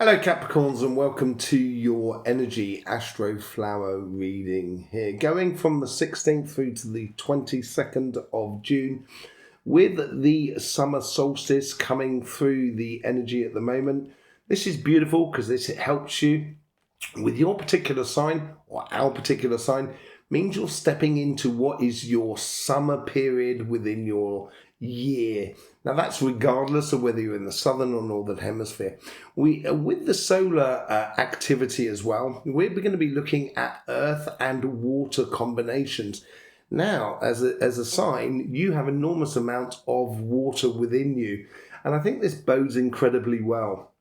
Hello Capricorns, and welcome to your energy Astroflower reading here, going from the 16th through to the 22nd of June, with the summer solstice coming through the energy at the moment. This is beautiful because this helps you with your particular sign, or our particular sign, means you're stepping into what is your summer period within your year. Now that's regardless of whether you're in the southern or northern hemisphere. With the solar activity as well, we're going to be looking at earth and water combinations. Now, as a sign, you have enormous amounts of water within you, and I think this bodes incredibly well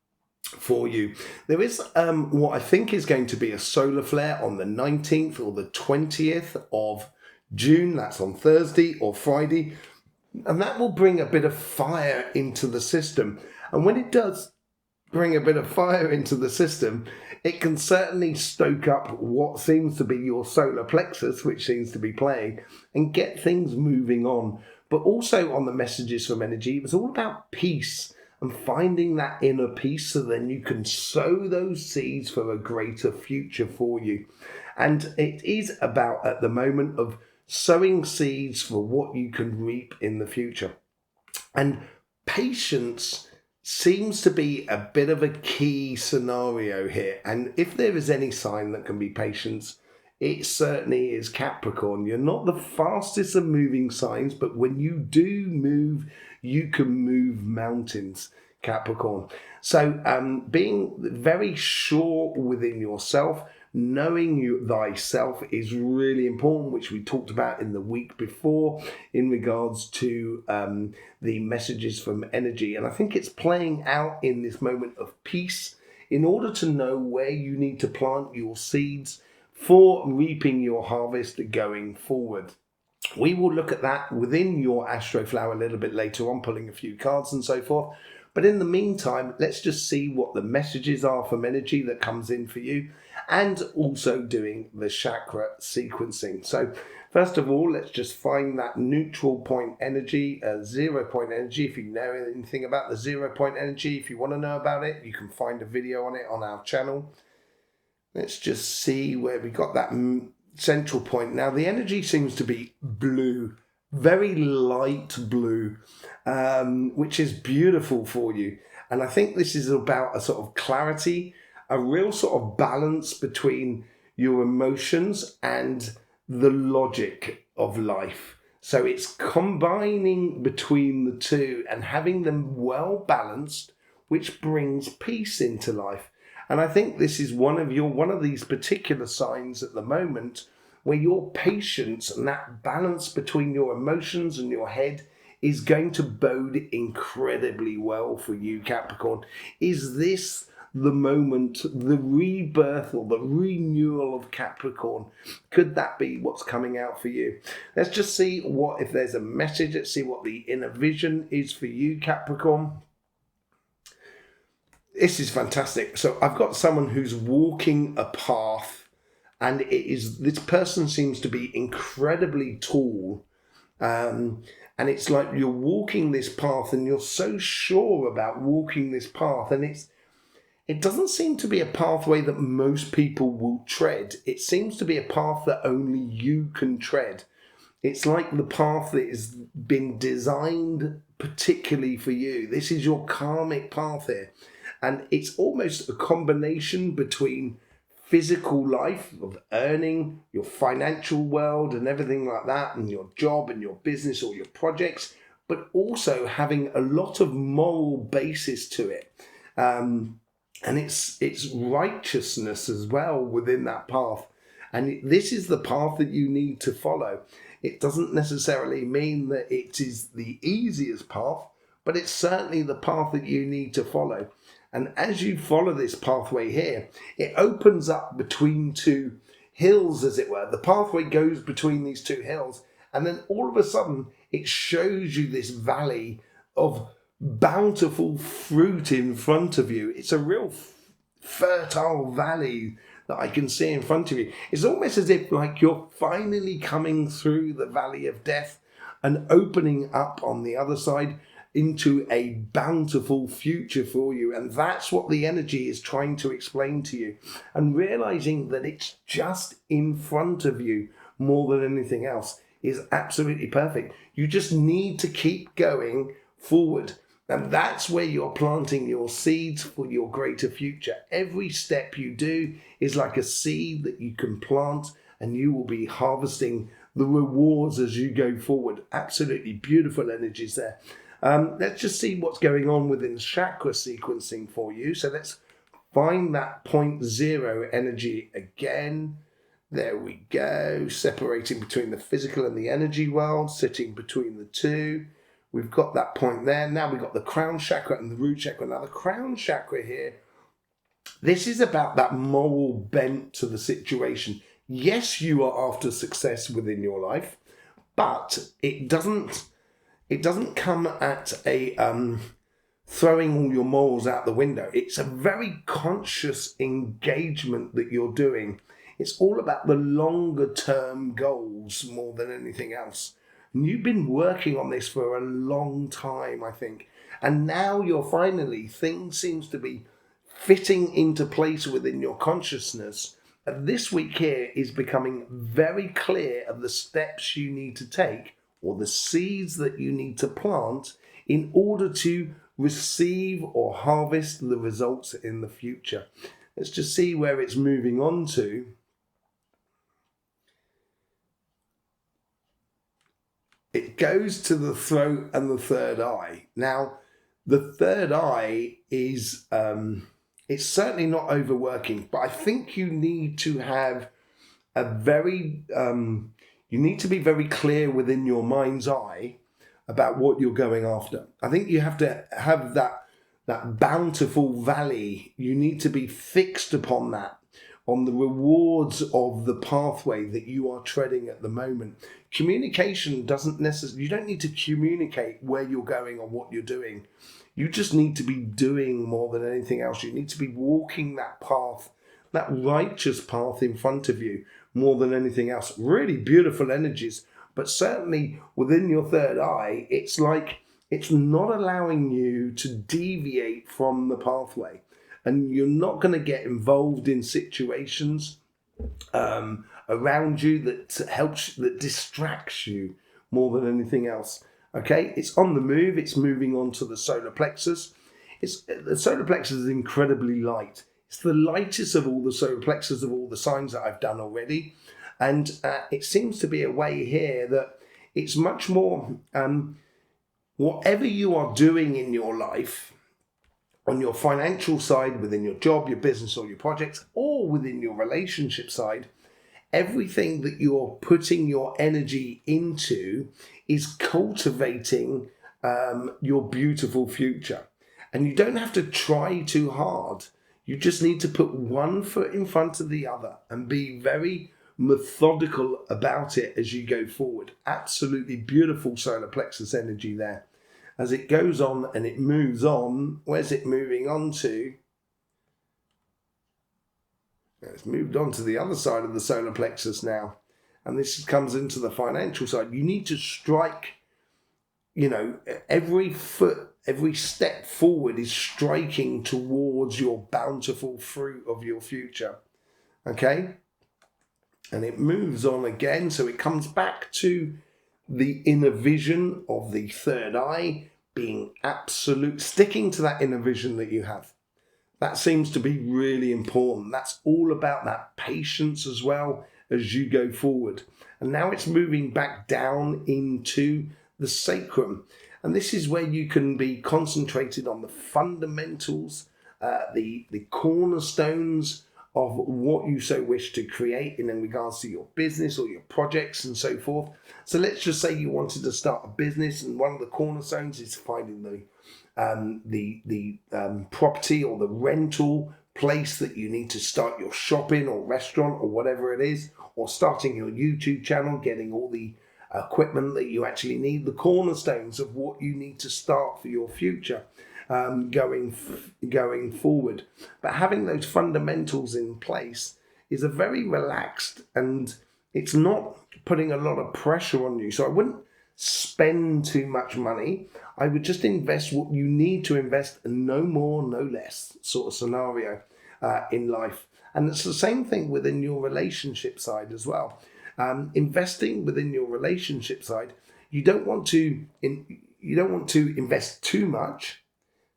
for you. There is what I think is going to be a solar flare on the 19th or the 20th of June. That's on Thursday or Friday. And that will bring a bit of fire into the system. And when it does bring a bit of fire into the system, it can certainly stoke up what seems to be your solar plexus, which seems to be playing, and get things moving on. But also on the messages from energy, it was all about peace and finding that inner peace, so then you can sow those seeds for a greater future for you. And it is about, at the moment, of sowing seeds for what you can reap in the future. And patience seems to be a bit of a key scenario here. And if there is any sign that can be patience, it certainly is Capricorn. You're not the fastest of moving signs, but when you do move, you can move mountains, Capricorn. So being very sure within yourself, knowing thyself is really important, which we talked about in the week before in regards to the messages from energy. And I think it's playing out in this moment of peace in order to know where you need to plant your seeds for reaping your harvest going forward. We will look at that within your Astroflower a little bit later on, pulling a few cards and so forth. But in the meantime, let's just see what the messages are from energy that comes in for you, and also doing the chakra sequencing. So first of all, let's just find that neutral point energy, 0 point energy. If you know anything about the 0 point energy, if you want to know about it, you can find a video on it on our channel. Let's just see where we got that central point. Now the energy seems to be blue, very light blue, which is beautiful for you. And I think this is about a sort of clarity, a real sort of balance between your emotions and the logic of life. So it's combining between the two and having them well balanced, which brings peace into life. And I think this is one of these particular signs at the moment where your patience and that balance between your emotions and your head is going to bode incredibly well for you, Capricorn. Is this the moment, the rebirth or the renewal of Capricorn? Could that be what's coming out for you? Let's just see if there's a message. Let's see what the inner vision is for you, Capricorn. This is fantastic. So I've got someone who's walking a path, and this person seems to be incredibly tall. And it's like you're walking this path and you're so sure about walking this path, and it doesn't seem to be a pathway that most people will tread. It seems to be a path that only you can tread. It's like the path that has been designed particularly for you. This is your karmic path here. And it's almost a combination between physical life of earning, your financial world and everything like that, and your job and your business or your projects, but also having a lot of moral basis to it. And it's righteousness as well within that path. And this is the path that you need to follow. It doesn't necessarily mean that it is the easiest path, but it's certainly the path that you need to follow. And as you follow this pathway here, it opens up between two hills, as it were. The pathway goes between these two hills, and then all of a sudden it shows you this valley of bountiful fruit in front of you. It's a real fertile valley that I can see in front of you. It's almost as if like you're finally coming through the valley of death and opening up on the other side into a bountiful future for you. And that's what the energy is trying to explain to you. And realizing that it's just in front of you more than anything else is absolutely perfect. You just need to keep going forward. And that's where you're planting your seeds for your greater future. Every step you do is like a seed that you can plant, and you will be harvesting the rewards as you go forward. Absolutely beautiful energies there. Let's just see what's going on within chakra sequencing for you. So let's find that 0 energy again. There we go. Separating between the physical and the energy world, sitting between the two. We've got that point there. Now we've got the crown chakra and the root chakra. Now the crown chakra here, this is about that moral bent to the situation. Yes, you are after success within your life, but it doesn't come at a throwing all your morals out the window. It's a very conscious engagement that you're doing. It's all about the longer term goals more than anything else. And you've been working on this for a long time, I think. And now you're finally, things seems to be fitting into place within your consciousness. And this week here is becoming very clear of the steps you need to take, or the seeds that you need to plant in order to receive or harvest the results in the future. Let's just see where it's moving on to. It goes to the throat and the third eye. Now, the third eye is, it's certainly not overworking, but I think you need to have a very, you need to be very clear within your mind's eye about what you're going after. I think you have to have that bountiful valley. You need to be fixed upon that, on the rewards of the pathway that you are treading at the moment. Communication doesn't necessarily, you don't need to communicate where you're going or what you're doing. You just need to be doing more than anything else. You need to be walking that path, that righteous path in front of you more than anything else. Really beautiful energies, but certainly within your third eye, it's like it's not allowing you to deviate from the pathway. And you're not going to get involved in situations around you that distracts you more than anything else. Okay, it's on the move. It's moving on to the solar plexus. The solar plexus is incredibly light. It's the lightest of all the solar plexus of all the signs that I've done already. And it seems to be a way here that it's much more, whatever you are doing in your life, on your financial side, within your job, your business, or your projects, or within your relationship side, everything that you're putting your energy into is cultivating your beautiful future. And you don't have to try too hard. You just need to put one foot in front of the other and be very methodical about it as you go forward. Absolutely beautiful solar plexus energy there. As it goes on and it moves on, where's it moving on to? It's moved on to the other side of the solar plexus now. And this comes into the financial side. You need to strike, every step forward is striking towards your bountiful fruit of your future. Okay? And it moves on again. So it comes back to the inner vision of the third eye, being absolute, sticking to that inner vision that you have. That seems to be really important. That's all about that patience as well as you go forward. And now it's moving back down into the sacrum. And this is where you can be concentrated on the fundamentals, the cornerstones of what you so wish to create in regards to your business or your projects and so forth. So let's just say you wanted to start a business, and one of the cornerstones is finding the property or the rental place that you need to start your shop in, or restaurant, or whatever it is, or starting your YouTube channel, getting all the equipment that you actually need, the cornerstones of what you need to start for your future going forward. But having those fundamentals in place is a very relaxed, and it's not putting a lot of pressure on you. So I wouldn't spend too much money. I would just invest what you need to invest, and no more, no less sort of scenario in life. And it's the same thing within your relationship side as well. Investing within your relationship side, you don't want to invest too much,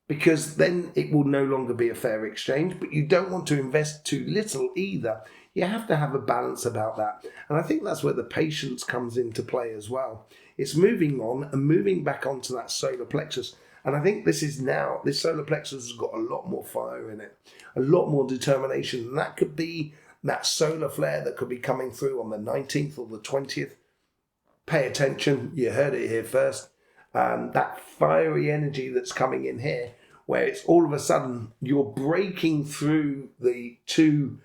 because then it will no longer be a fair exchange, but you don't want to invest too little either. You have to have a balance about that. And I think that's where the patience comes into play as well. It's moving on and moving back onto that solar plexus. And I think this solar plexus has got a lot more fire in it, a lot more determination. And that could be that solar flare that could be coming through on the 19th or the 20th. Pay attention, you heard it here first. That fiery energy that's coming in here, where it's all of a sudden you're breaking through the two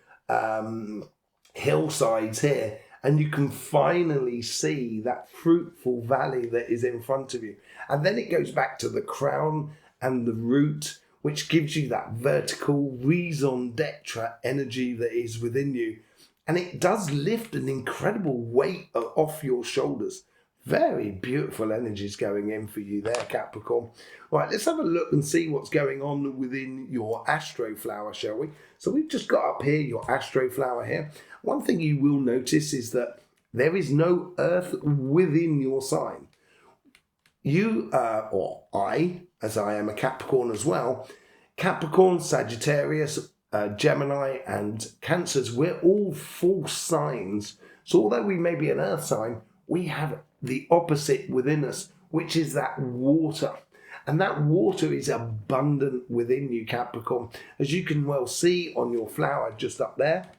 hillsides here, and you can finally see that fruitful valley that is in front of you. And then it goes back to the crown and the root, which gives you that vertical raison d'etre energy that is within you. And it does lift an incredible weight off your shoulders. Very beautiful energies going in for you there, Capricorn. Right, let's have a look and see what's going on within your Astroflower, shall we? So we've just got up here your Astroflower here. One thing you will notice is that there is no earth within your sign. You, or I, as I am a Capricorn as well, Capricorn, Sagittarius, Gemini and Cancers, we're all false signs. So although we may be an earth sign, we have the opposite within us, which is that water. And that water is abundant within you, Capricorn. As you can well see on your flower just up there,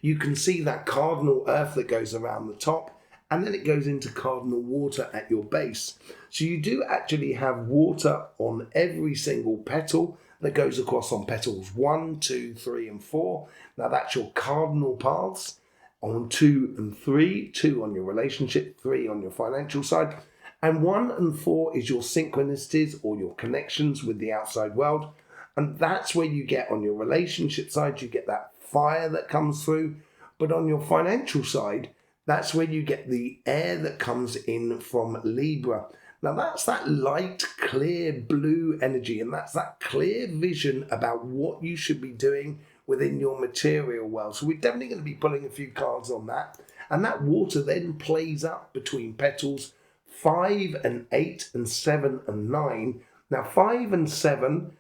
you can see that cardinal earth that goes around the top, and then it goes into cardinal water at your base. So you do actually have water on every single petal that goes across on petals 1, 2, 3, and 4. Now that's your cardinal paths. On 2 and 3, 2 on your relationship, 3 on your financial side, and 1 and 4 is your synchronicities or your connections with the outside world. And that's where you get on your relationship side, you get that fire that comes through. But on your financial side, that's where you get the air that comes in from Libra. Now that's that light, clear blue energy, and that's that clear vision about what you should be doing within your material world. So we're definitely going to be pulling a few cards on that. And that water then plays up between petals 5 and 8 and 7 and 9. Now 5 and 7,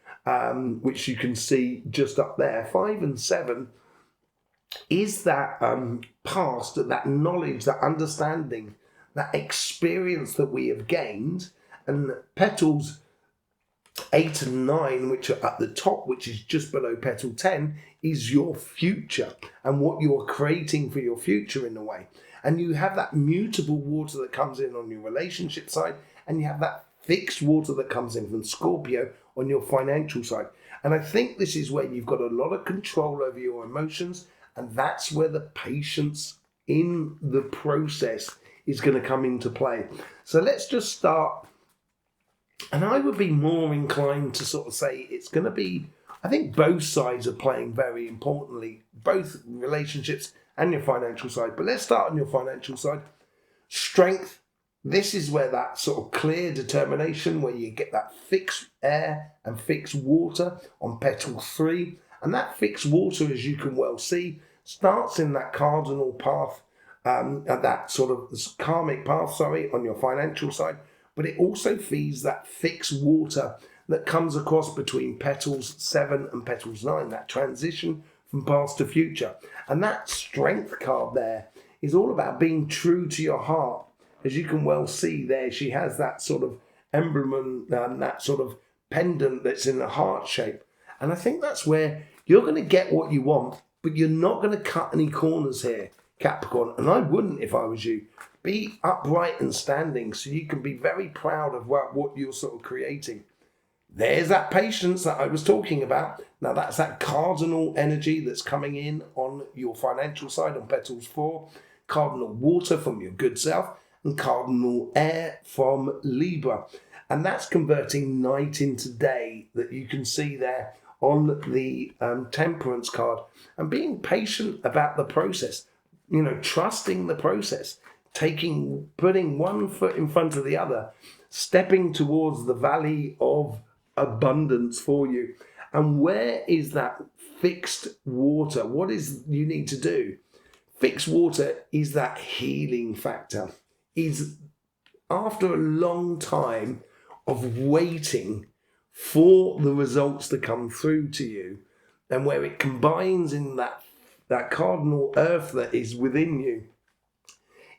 which you can see just up there, 5 and 7 is that past, that knowledge, that understanding, that experience that we have gained. And petals 8 and 9, which are at the top, which is just below petal 10, is your future and what you are creating for your future in a way. And you have that mutable water that comes in on your relationship side, and you have that fixed water that comes in from Scorpio on your financial side. And I think this is where you've got a lot of control over your emotions, and that's where the patience in the process is going to come into play. So let's just start. And I would be more inclined to sort of say it's going to be, I think both sides are playing very importantly, both relationships and your financial side. But let's start on your financial side. Strength. This is where that sort of clear determination, where you get that fixed air and fixed water on petal 3. And that fixed water, as you can well see, starts in that cardinal path, that sort of karmic path, on your financial side. But it also feeds that fixed water that comes across between petals 7 and petals 9, that transition from past to future. And that strength card there is all about being true to your heart. As you can well see there, she has that sort of emblem, that sort of pendant that's in a heart shape. And I think that's where you're going to get what you want, but you're not going to cut any corners here, Capricorn. And I wouldn't if I was you. Be upright and standing so you can be very proud of what you're sort of creating. There's that patience that I was talking about. Now that's that cardinal energy that's coming in on your financial side on petals 4. Cardinal water from your good self and cardinal air from Libra. And that's converting night into day that you can see there on the temperance card. And being patient about the process, trusting the process. putting one foot in front of the other, stepping towards the valley of abundance for you. And where is that fixed water? What is you need to do? Fixed water is that healing factor. Is after a long time of waiting for the results to come through to you, and where it combines in that cardinal earth that is within you,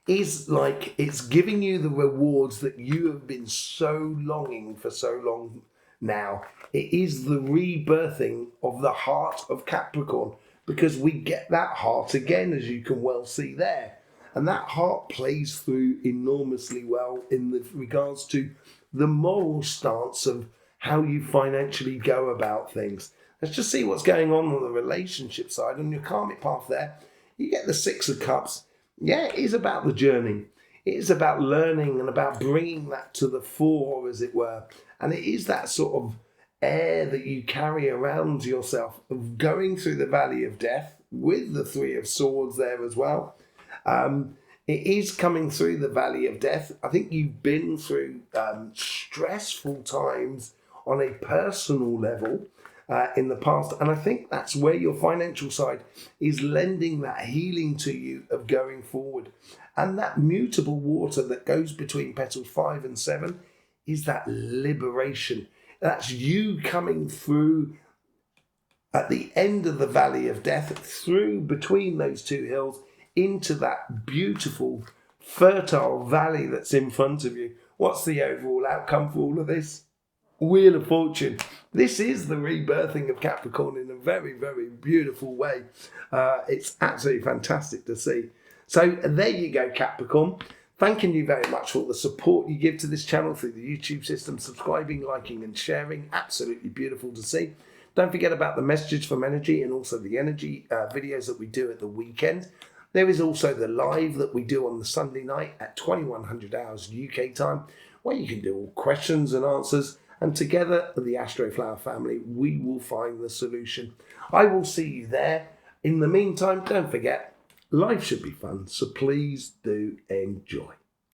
is like it's giving you the rewards that you have been so longing for so long now. It is the rebirthing of the heart of Capricorn, because we get that heart again, as you can well see there. And that heart plays through enormously well in regards to the moral stance of how you financially go about things. Let's just see what's going on the relationship side. On your karmic path there, you get the Six of Cups. Yeah, it is about the journey. It is about learning and about bringing that to the fore, as it were. And it is that sort of air that you carry around yourself of going through the valley of death with the Three of Swords there as well. It is coming through the valley of death. I think you've been through stressful times on a personal level in the past. And I think that's where your financial side is lending that healing to you of going forward. And that mutable water that goes between petals 5 and 7 is that liberation. That's you coming through at the end of the valley of death, through between those two hills, into that beautiful, fertile valley that's in front of you. What's the overall outcome for all of this? Wheel of Fortune. This is the rebirthing of Capricorn in a very, very beautiful way. It's absolutely fantastic to see. So there you go, Capricorn. Thanking you very much for all the support you give to this channel through the YouTube system, subscribing, liking and sharing. Absolutely beautiful to see. Don't forget about the messages from energy and also the energy videos that we do at the weekend. There is also the live that we do on the Sunday night at 2100 hours UK time, where you can do all questions and answers. And together, the Astroflower family, we will find the solution. I will see you there. In the meantime, don't forget, life should be fun, so please do enjoy.